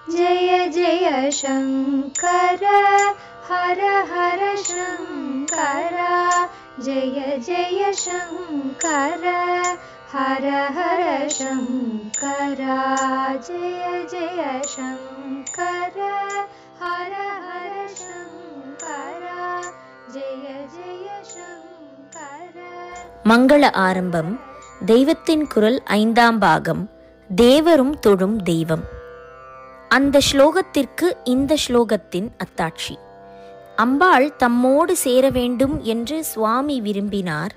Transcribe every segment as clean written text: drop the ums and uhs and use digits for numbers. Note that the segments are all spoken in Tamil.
जय जय शङ्कर हर हर शङ्कर जय जय शङ्कर हर हर शङ्कर जय जय शङ्कर हर हर शङ्कर जय जय शङ्कर. மங்கள ஆரம்பம். தெய்வத்தின் குரல் 5ஆம் பாகம். தேவரும் தொழும் தெய்வம். அந்த ஸ்லோகத்திற்கு இந்த ஸ்லோகத்தின் அத்தாட்சி. அம்பாள் தம்மோடு சேர வேண்டும் என்று சுவாமி விரும்பினார்.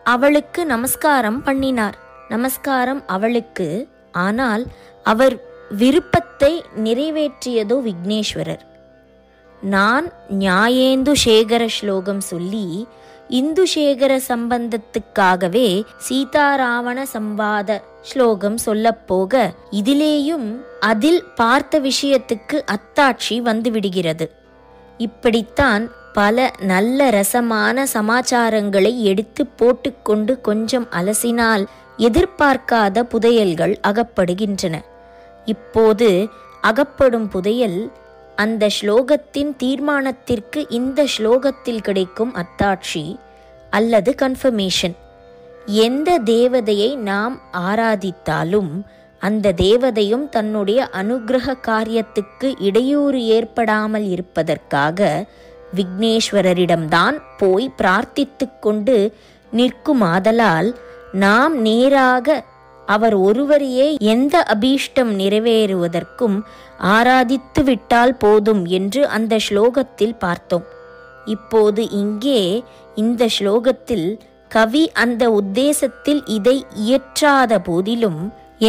அவளுக்கு நமஸ்காரம் பண்ணினார். நமஸ்காரம் அவளுக்கு. ஆனால் அவர் விருப்பத்தை நிறைவேற்றியதோ விக்னேஸ்வரர். நான் நியாயேந்து சேகர ஸ்லோகம் சொல்லி இந்து சேகர சம்பந்தத்துக்காகவே சீதாராவண சம்வாத ஸ்லோகம் சொல்லப்போக இதிலேயும் அதில் பார்த்த விஷயத்துக்கு அத்தாட்சி வந்துவிடுகிறது. இப்படித்தான் பல நல்ல ரசமான சமாச்சாரங்களை எடுத்து போட்டுக்கொண்டு கொஞ்சம் அலசினால் எதிர்பார்க்காத புதையல்கள் அகப்படுகின்றன. இப்போது அகப்படும் புதையல் அந்த ஸ்லோகத்தின் தீர்மானத்திற்கு இந்த ஸ்லோகத்தில் கிடைக்கும் அத்தாட்சி அல்லது கன்ஃபர்மேஷன். எந்த தேவதையை நாம் ஆராதித்தாலும் அந்த தேவதையும் தன்னுடைய அனுக்கிரக காரியத்துக்கு இடையூறு ஏற்படாமல் இருப்பதற்காக விக்னேஸ்வரரிடம்தான் போய் பிரார்த்தித்து கொண்டு நிற்குமாதலால் நாம் நேராக அவர் ஒருவரையே எந்த அபீஷ்டம் நிறைவேறுவதற்கும் ஆராதித்து விட்டால் போதும் என்று அந்த ஸ்லோகத்தில் பார்த்தோம். இப்போது இங்கே இந்த ஸ்லோகத்தில் கவி அந்த உத்தேசத்தில் இதை இயற்றாத போதிலும்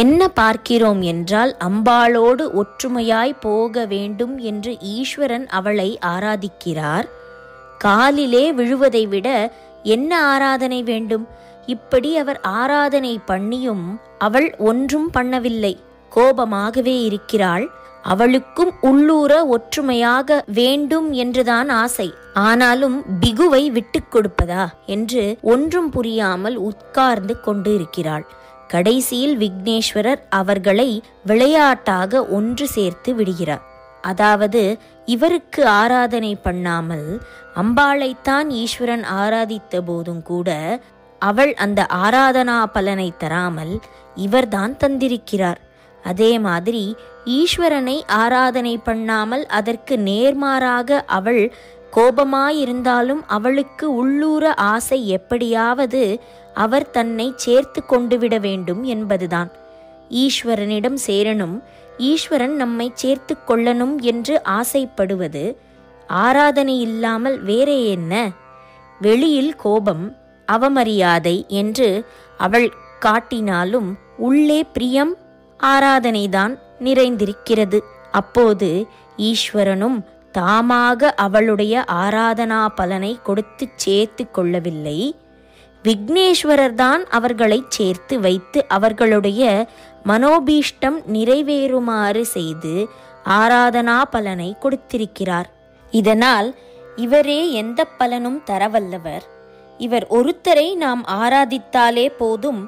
என்ன பார்க்கிறோம் என்றால், அம்பாளோடு ஒற்றுமையாய் போக வேண்டும் என்று ஈஸ்வரன் அவளை ஆராதிக்கிறார். காலிலே விழுவதை விட என்ன ஆராதனை வேண்டும்? இப்படி அவர் ஆராதனை பண்ணியும் அவள் ஒன்றும் பண்ணவில்லை. கோபமாகவே இருக்கிறாள். அவளுக்கும் உள்ளூர ஒற்றுமையாக வேண்டும் என்றுதான் ஆசை. ஆனாலும் பிகுவை விட்டு கொடுப்பதா என்று ஒன்றும் புரியாமல் உட்கார்ந்து கொண்டு இருக்கிறாள். கடைசியில் விக்னேஸ்வரர் அவர்களை விளையாட்டாக ஒன்று சேர்த்து விடுகிறார். அதாவது இவருக்கு ஆராதனை பண்ணாமல் அம்பாளைத்தான் ஈஸ்வரன் ஆராதித்த போதும் கூட அவள் அந்த ஆராதனா பலனை தராமல் இவர்தான் தந்திருக்கிறார். அதே மாதிரி ஈஸ்வரனை ஆராதனை பண்ணாமல் அதற்கு நேர்மாறாக அவள் கோபமாயிருந்தாலும் அவளுக்கு உள்ளூர ஆசை எப்படியாவது அவர் தன்னை சேர்த்து கொண்டு விட வேண்டும் என்பதுதான். ஈஸ்வரனிடம் சேரணும், ஈஸ்வரன் நம்மை சேர்த்து கொள்ளணும் என்று ஆசைப்படுவது ஆராதனை இல்லாமல் வேறே என்ன? வெளியில் கோபம், அவமரியாதை என்று அவள் காட்டினாலும் உள்ளே பிரியம், ஆராதனைதான் நிறைந்திருக்கிறது. அப்போது ஈஸ்வரனும் தாமாக அவளுடைய ஆராதனா பலனை கொடுத்து சேர்த்து கொள்ளவில்லை. விக்னேஸ்வரர் தான் அவர்களை சேர்த்து வைத்து அவர்களுடைய மனோபீஷ்டம் நிறைவேறுமாறு செய்து ஆராதனா பலனை கொடுத்திருக்கிறார். இதனால் இவரே எந்த பலனும் தரவல்லவர். இவர் ஒருத்தரை நாம் ஆராதித்தாலே போதும்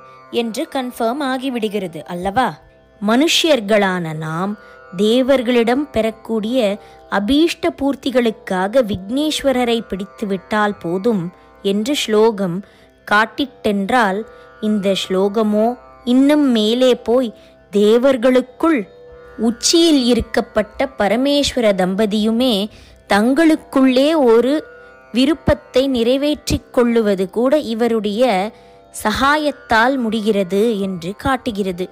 என்று கன்ஃபார்ம் ஆகிவிடுகிறது அல்லவா? மனுஷியர்களான நாம் தேவர்களிடம் பெறக்கூடிய அபீஷ்ட பூர்த்திகளுக்காக விக்னேஸ்வரரை பிடித்து விட்டால் போதும் என்று ஸ்லோகம் காட்டிட்டென்றால், இந்த ஸ்லோகமோ இன்னும் மேலே போய் தேவர்களுக்குள் உச்சியில் இருக்கப்பட்ட பரமேஸ்வர தம்பதியுமே தங்களுக்குள்ளே ஒரு விருப்பத்தை நிறைவேற்றிக் கொள்ளுவது கூட இவருடைய சகாயத்தால் முடிகிறது என்று காட்டுகிறது.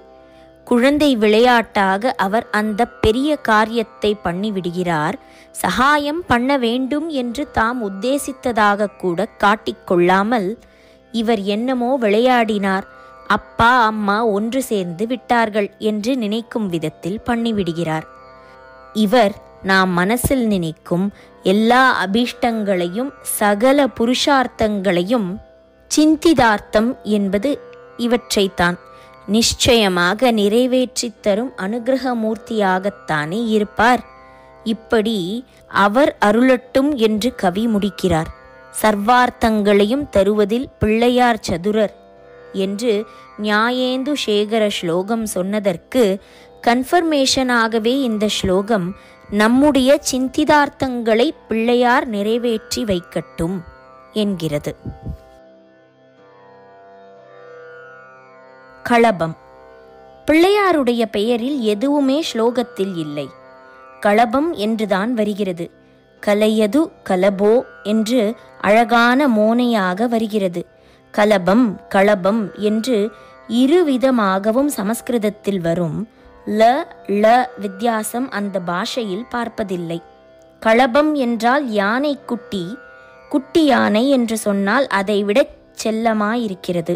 குழந்தை விளையாட்டாக அவர் அந்த பெரிய காரியத்தை பண்ணிவிடுகிறார். சகாயம் பண்ண வேண்டும் என்று தாம் உத்தேசித்ததாக கூட காட்டிக்கொள்ளாமல் இவர் என்னமோ விளையாடினார், அப்பா அம்மா ஒன்று சேர்ந்து விட்டார்கள் என்று நினைக்கும் விதத்தில் பண்ணிவிடுகிறார். இவர் நாம் மனசில் நினைக்கும் எல்லா அபீஷ்டங்களையும் சகல புருஷார்த்தங்களையும் சிந்திதார்த்தம் என்பது இவற்றைத்தான் நிச்சயமாக நிறைவேற்றி தரும் அனுகிரகமூர்த்தியாகத்தானே இருப்பார். இப்படி அவர் அருளட்டும் என்று கவி முடிக்கிறார். சர்வார்த்தங்களையும் தருவதில் பிள்ளையார் சதுரர் என்று நியாயேந்து சேகர ஸ்லோகம் சொன்னதற்கு கன்ஃபர்மேஷனாகவே இந்த ஸ்லோகம் நம்முடைய சிந்திதார்த்தங்களை பிள்ளையார் நிறைவேற்றி வைக்கட்டும் என்கிறது. களபம். பிள்ளையாருடைய பெயரில் எதுவுமே ஸ்லோகத்தில் இல்லை. களபம் என்றுதான் வருகிறது. கலையது கலபோ என்று அழகான மோனையாக வருகிறது. கலபம் களபம் என்று இருவிதமாகவும் சமஸ்கிருதத்தில் வரும். ல ள வித்தியாசம் அந்த பாஷையில் பார்ப்பதில்லை. களபம் என்றால் யானை குட்டி, குட்டி யானை என்று சொன்னால் அதைவிட செல்லமாயிருக்கிறது.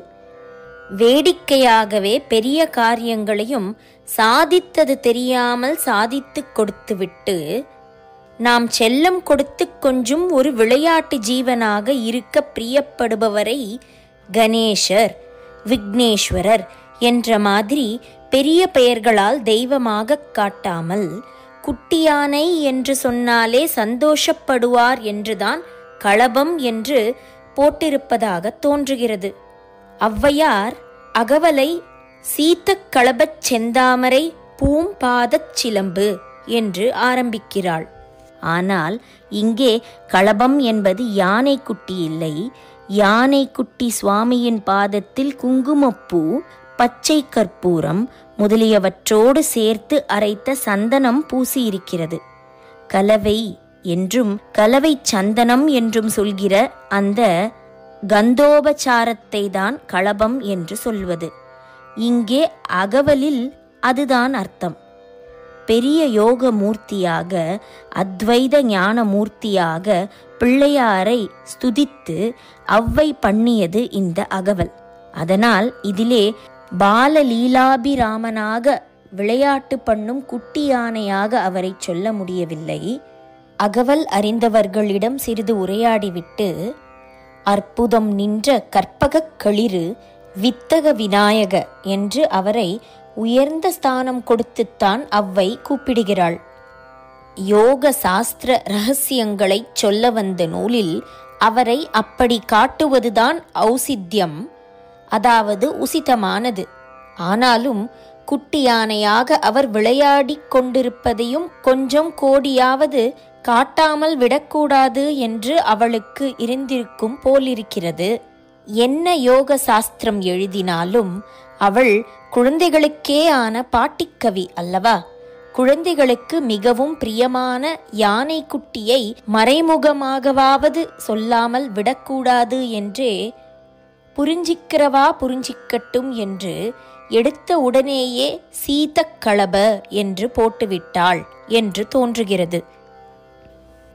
வேடிக்கையாகவே பெரிய காரியங்களையும் சாதித்தது தெரியாமல் சாதித்து கொடுத்துவிட்டு நாம் செல்லம் கொடுத்து கொஞ்சம் ஒரு விளையாட்டு ஜீவனாக இருக்க பிரியப்படுபவரை கணேசர், விக்னேஸ்வரர் என்ற மாதிரி பெரிய பெயர்களால் தெய்வமாக காட்டாமல் குட்டியானை என்று சொன்னாலே சந்தோஷப்படுவார் என்றுதான் களபம் என்று போட்டிருப்பதாக தோன்றுகிறது. ஔவையார் அகவலை சீத்தக் களபச் செந்தாமரை பூம்பாதச் சிலம்பு என்று ஆரம்பிக்கிறாள். ஆனால் இங்கே களபம் என்பது யானை குட்டி இல்லை. யானை குட்டி சுவாமியின் பாதத்தில் குங்குமப்பூ, பச்சை கற்பூரம் முதலியவற்றோடு சேர்த்து அரைத்த சந்தனம் பூசியிருக்கிறது. கலவை என்றும் கலவை சந்தனம் என்றும் சொல்கிற அந்த கந்தோபச்சாரத்தை தான் களபம் என்று சொல்வது. இங்கே அகவலில் அதுதான் அர்த்தம். பெரிய யோக மூர்த்தியாக, அத்வைத ஞான மூர்த்தியாக பிள்ளையாரை ஸ்துதித்து ஔவை பண்ணியது இந்த அகவல். அதனால் இதிலே பாலலீலாபிராமனாக விளையாட்டு பண்ணும் குட்டி யானையாக அவரை சொல்ல முடியவில்லை. அகவல் அறிந்தவர்களிடம் சிறிது உரையாடிவிட்டு அற்புதம் நின்ற கற்பகக் களிறு வித்தக விநாயக என்று அவரை உயர்ந்த ஸ்தானம் கொடுத்துத்தான் ஔவை கூப்பிடுகிறாள். யோக சாஸ்திர ரகசியங்களை சொல்ல வந்த நூலில் அவரை அப்படி காட்டுவதுதான் ஔசித்யம், அதாவது உசிதமானது. ஆனாலும் குட்டி யானையாக அவர் விளையாடி கொண்டிருப்பதையும் கொஞ்சம் கோடியாவது காட்டாமல் விடக்கூடாது என்று அவளுக்கு இருந்திருக்கும் போலிருக்கிறது. என்ன யோக சாஸ்திரம் எழுதினாலும் அவள் குழந்தைகளுக்கே ஆன பாட்டிக்கவி அல்லவா? குழந்தைகளுக்கு மிகவும் பிரியமான யானை குட்டியை மறைமுகமாகவாவது சொல்லாமல் விடக்கூடாது என்றே புரிஞ்சிக்கிறவா புரிஞ்சிக்கட்டும் என்று எடுத்த உடனேயே சீதக்களப என்று போட்டுவிட்டாள் என்று தோன்றுகிறது.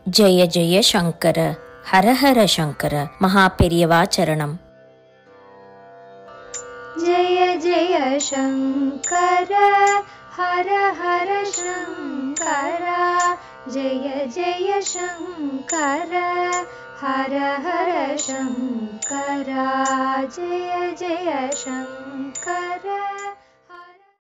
ஜெய ஜெய சங்கர, ஹரஹர சங்கர. மகா பெரியவா சரணம். जय जय शङ्कर हर हर शङ्कर जय जय शङ्कर हर हर शङ्कर जय जय शङ्कर।